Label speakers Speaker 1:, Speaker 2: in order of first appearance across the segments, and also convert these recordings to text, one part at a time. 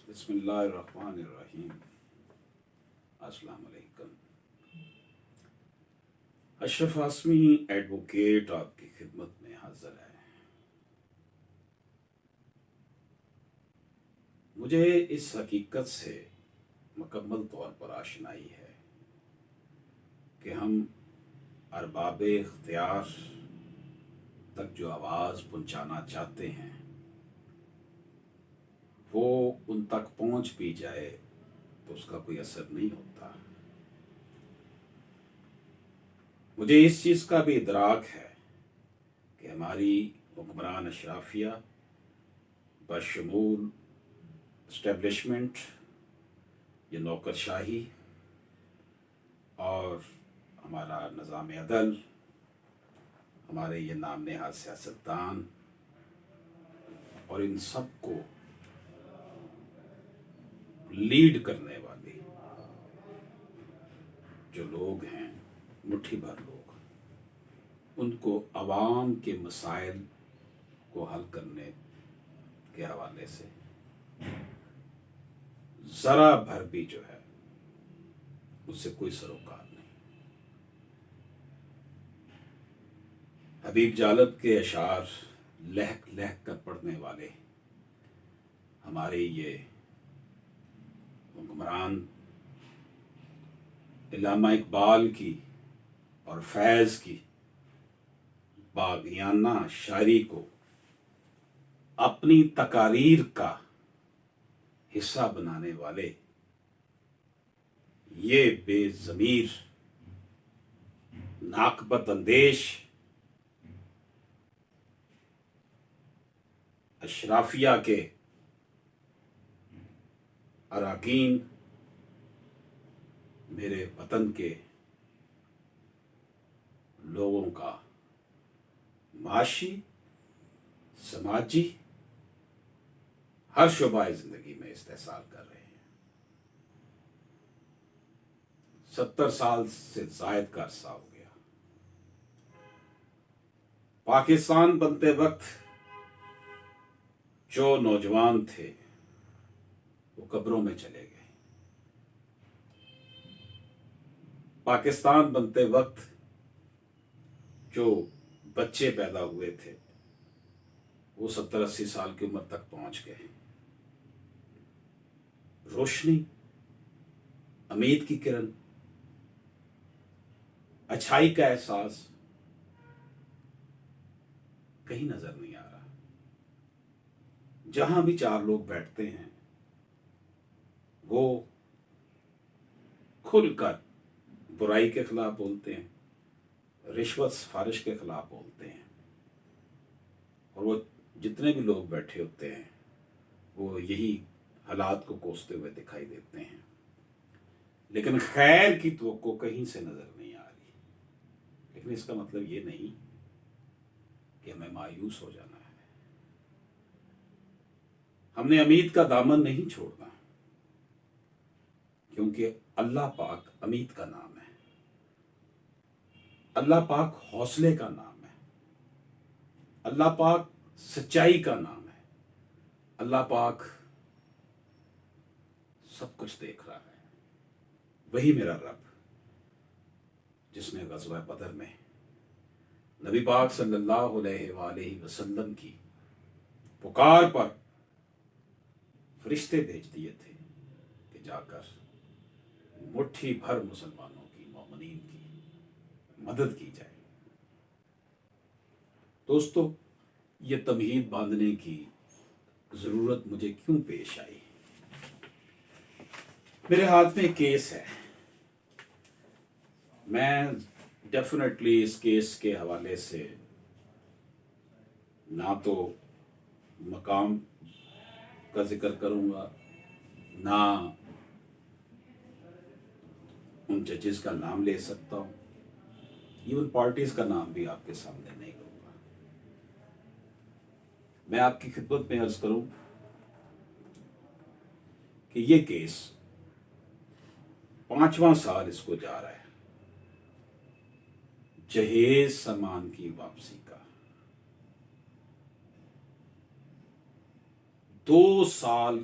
Speaker 1: بسم اللہ الرحمن الرحیم۔ السلام علیکم۔ اشرف ہاشمی ایڈوکیٹ آپ کی خدمت میں حاضر ہے۔ مجھے اس حقیقت سے مکمل طور پر آشنائی ہے کہ ہم ارباب اختیار تک جو آواز پہنچانا چاہتے ہیں وہ ان تک پہنچ بھی جائے تو اس کا کوئی اثر نہیں ہوتا۔ مجھے اس چیز کا بھی ادراک ہے کہ ہماری حکمران اشرافیہ بشمول اسٹیبلشمنٹ، یہ نوکرشاہی اور ہمارا نظام عدل، ہمارے یہ نام نہاد سیاستدان اور ان سب کو لیڈ کرنے والے جو لوگ ہیں، مٹھی بھر لوگ، ان کو عوام کے مسائل کو حل کرنے کے حوالے سے ذرا بھر بھی جو ہے اس سے کوئی سروکار نہیں۔ حبیب جالب کے اشعار لہک لہک کر پڑھنے والے ہمارے یہ حکمران علامہ اقبال کی اور فیض کی باغیانہ شاعری کو اپنی تقاریر کا حصہ بنانے والے یہ بے ضمیر ناقبت اندیش اشرافیہ کے اراکین میرے وطن کے لوگوں کا معاشی، سماجی ہر شعبہ زندگی میں استحصال کر رہے ہیں۔ 70 سال سے زائد کا عرصہ ہو گیا۔ پاکستان بنتے وقت جو نوجوان تھے وہ قبروں میں چلے گئے۔ پاکستان بنتے وقت جو بچے پیدا ہوئے تھے وہ 70-80 سال کی عمر تک پہنچ گئے۔ روشنی، امید کی کرن، اچھائی کا احساس کہیں نظر نہیں آ رہا۔ جہاں بھی 4 لوگ بیٹھتے ہیں وہ کھل کر برائی کے خلاف بولتے ہیں، رشوت سفارش کے خلاف بولتے ہیں، اور وہ جتنے بھی لوگ بیٹھے ہوتے ہیں وہ یہی حالات کو کوستے ہوئے دکھائی دیتے ہیں، لیکن خیر کی توقع کہیں سے نظر نہیں آ رہی۔ لیکن اس کا مطلب یہ نہیں کہ ہمیں مایوس ہو جانا ہے۔ ہم نے امید کا دامن نہیں چھوڑنا، کیونکہ اللہ پاک امید کا نام ہے، اللہ پاک حوصلے کا نام ہے، اللہ پاک سچائی کا نام ہے، اللہ پاک سب کچھ دیکھ رہا ہے۔ وہی میرا رب جس نے غزوہ بدر میں نبی پاک صلی اللہ علیہ وآلہ وسلم کی پکار پر فرشتے بھیج دیے تھے کہ جا کر مٹھی بھر مسلمانوں کی، مومنین کی مدد کی جائے۔ دوستو، یہ تمہید باندھنے کی ضرورت مجھے کیوں پیش آئی؟ میرے ہاتھ میں کیس ہے۔ میں ڈیفینیٹلی اس کیس کے حوالے سے نہ تو مقام کا ذکر کروں گا، نہ ان ججز کا نام لے سکتا ہوں، ایون پارٹیز کا نام بھی آپ کے سامنے نہیں لوں گا۔ میں آپ کی خدمت میں عرض کروں کہ یہ کیس 5واں سال اس کو جا رہا ہے، جہیز سامان کی واپسی کا۔ 2 سال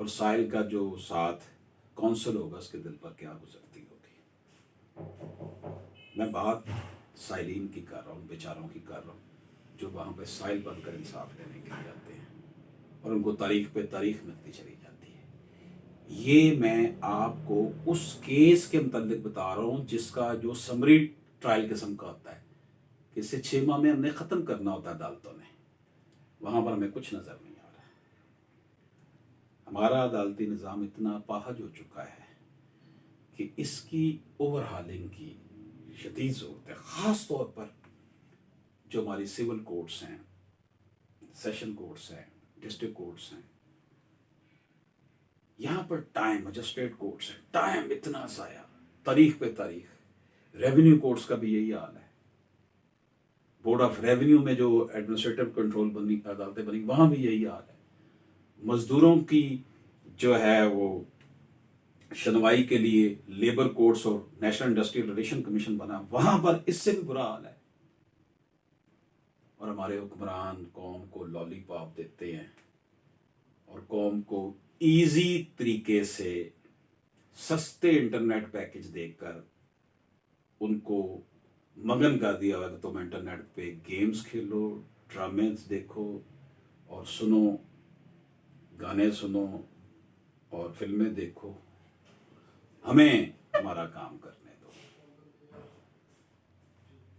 Speaker 1: اور سائل کا جو ساتھ کونسل ہوگا اس کے دل پر کیا گزرتی ہوگی. میں بات سائلین کی کر رہا ہوں، بیچاروں کی کر رہا ہوں جو وہاں پہ سائل بن کر انصاف لینے کے لیے جاتے ہیں اور ان کو تاریخ پہ تاریخ ملتی چلی جاتی ہے. یہ میں آپ کو اس کیس کے متعلق بتا رہا ہوں جس کا جو سمری ٹرائل قسم کا ہوتا ہے کہ اسے 6 ماہ میں ہم نے ختم کرنا ہوتا ہے عدالتوں نے. وہاں پر ہمیں کچھ نظر نہیں آ رہا. ہمارا عدالتی نظام اتنا اپاہج ہو چکا ہے کہ اس کی اوور ہالنگ کی شدید ضرورت ہے، خاص طور پر جو ہماری سول کورٹس ہیں، سیشن کورٹس ہیں، ڈسٹرکٹ کورٹس ہیں. یہاں پر ٹائم، مجسٹریٹ کورٹس ہیں، ٹائم اتنا ضائع، تاریخ پہ تاریخ. ریونیو کورٹس کا بھی یہی حال ہے. بورڈ آف ریونیو میں جو ایڈمنسٹریٹو کنٹرول بنی عدالتیں بنی وہاں بھی یہی حال ہے. مزدوروں کی جو ہے وہ شنوائی کے لیے لیبر کورٹس اور نیشنل انڈسٹریل ریلیشن کمیشن بنا، وہاں پر اس سے بھی برا حال ہے. اور ہمارے حکمران قوم کو لالی پاپ دیتے ہیں اور قوم کو ایزی طریقے سے سستے انٹرنیٹ پیکج دے کر ان کو مگن کر دیا ہوا کہ تم انٹرنیٹ پہ گیمز کھیلو، ڈرامے دیکھو اور سنو، گانے سنو اور فلمیں دیکھو، ہمیں ہمارا کام کرنے دو.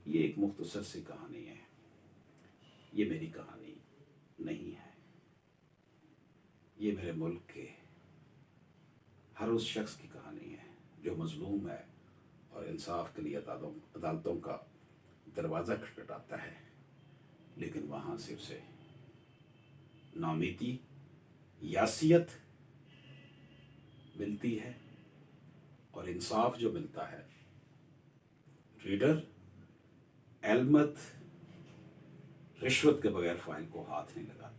Speaker 1: یہ ایک مختصر سی کہانی ہے، یہ میری کہانی نہیں ہے. یہ میرے ملک کے ہر اس شخص کی کہانی ہے جو مظلوم ہے اور انصاف کے لیے عدالتوں کا دروازہ کھٹکھٹاتا ہے، لیکن وہاں سے اسے نامیتی، یاسیت ملتی ہے اور انصاف جو ملتا ہے، ریڈر علمت رشوت کے بغیر فائل کو ہاتھ نہیں لگاتے.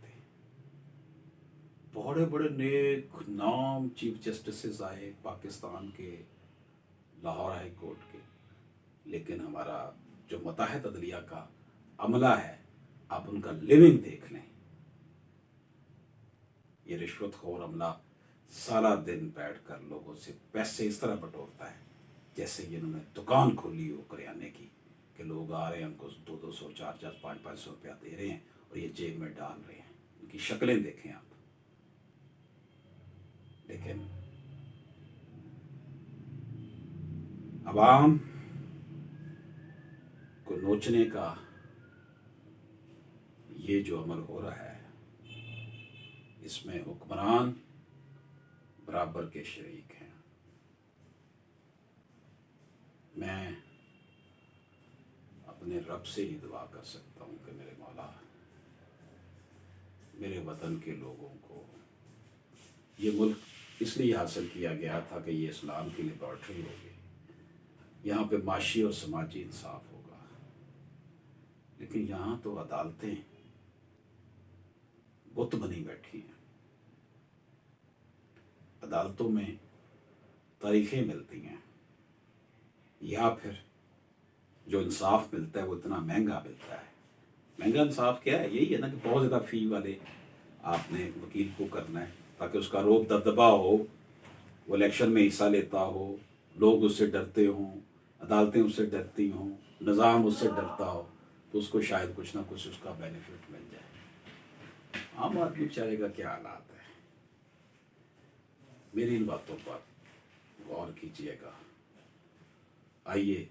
Speaker 1: بڑے بڑے نیک نام چیف جسٹسز آئے پاکستان کے، لاہور ہائی کورٹ کے، لیکن ہمارا جو متحد عدلیہ کا عملہ ہے، آپ ان کا لیونگ دیکھ لیں. یہ رشوت خور عملہ سارا دن بیٹھ کر لوگوں سے پیسے اس طرح بٹورتا ہے جیسے کہ انہوں نے دکان کھولی ہو کریانے کی، کہ لوگ آ رہے ہیں ان کو 200 400 500 روپیہ دے رہے ہیں اور یہ جیب میں ڈال رہے ہیں. ان کی شکلیں دیکھیں آپ. لیکن عوام کو نوچنے کا یہ جو عمل ہو رہا ہے، اس میں حکمران برابر کے شریک ہیں. میں اپنے رب سے ہی دعا کر سکتا ہوں کہ میرے مولا میرے وطن کے لوگوں کو، یہ ملک اس لیے حاصل کیا گیا تھا کہ یہ اسلام کی لیبارٹری ہوگی، یہاں پہ معاشی اور سماجی انصاف ہوگا. لیکن یہاں تو عدالتیں بت بنی بیٹھی ہیں. عدالتوں میں تاریخیں ملتی ہیں، یا پھر جو انصاف ملتا ہے وہ اتنا مہنگا ملتا ہے. مہنگا انصاف کیا ہے؟ یہی ہے نا کہ بہت زیادہ فی والے آپ نے وکیل کو کرنا ہے تاکہ اس کا روب دبدبا ہو، وہ الیکشن میں حصہ لیتا ہو، لوگ اس سے ڈرتے ہوں، عدالتیں اس سے ڈرتی ہوں، نظام اس سے ڈرتا ہو، تو اس کو شاید کچھ نہ کچھ اس کا بینیفٹ مل جائے. عام آدمی بیچارے کا کیا حالات ہے؟ میری ان باتوں پر غور کیجیے گا. آئیے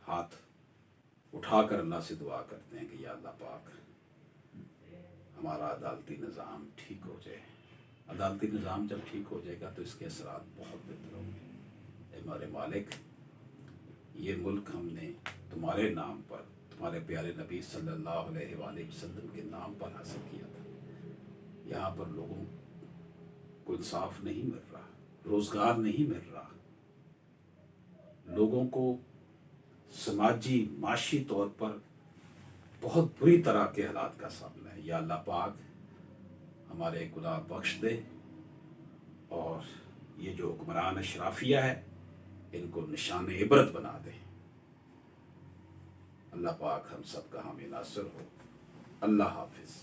Speaker 1: ہاتھ اٹھا کر اللہ سے دعا کرتے ہیں کہ یا اللہ پاک ہمارا عدالتی نظام ٹھیک ہو جائے. عدالتی نظام جب ٹھیک ہو جائے گا تو اس کے اثرات بہت بہتر ہوں گے. اے ہمارے مالک، یہ ملک ہم نے تمہارے نام پر، تمہارے پیارے نبی صلی اللہ علیہ وآلہ وسلم کے نام پر حاصل کیا تھا. یہاں پر لوگوں کو انصاف نہیں مل رہا، روزگار نہیں مل رہا، لوگوں کو سماجی معاشی طور پر بہت بری طرح کے حالات کا سامنا ہے. یا اللہ پاک ہمارے گناہ بخش دے اور یہ جو حکمران اشرافیہ ہے ان کو نشان عبرت بنا دے. اللہ پاک ہم سب کا حامی ناصر ہو. اللہ حافظ.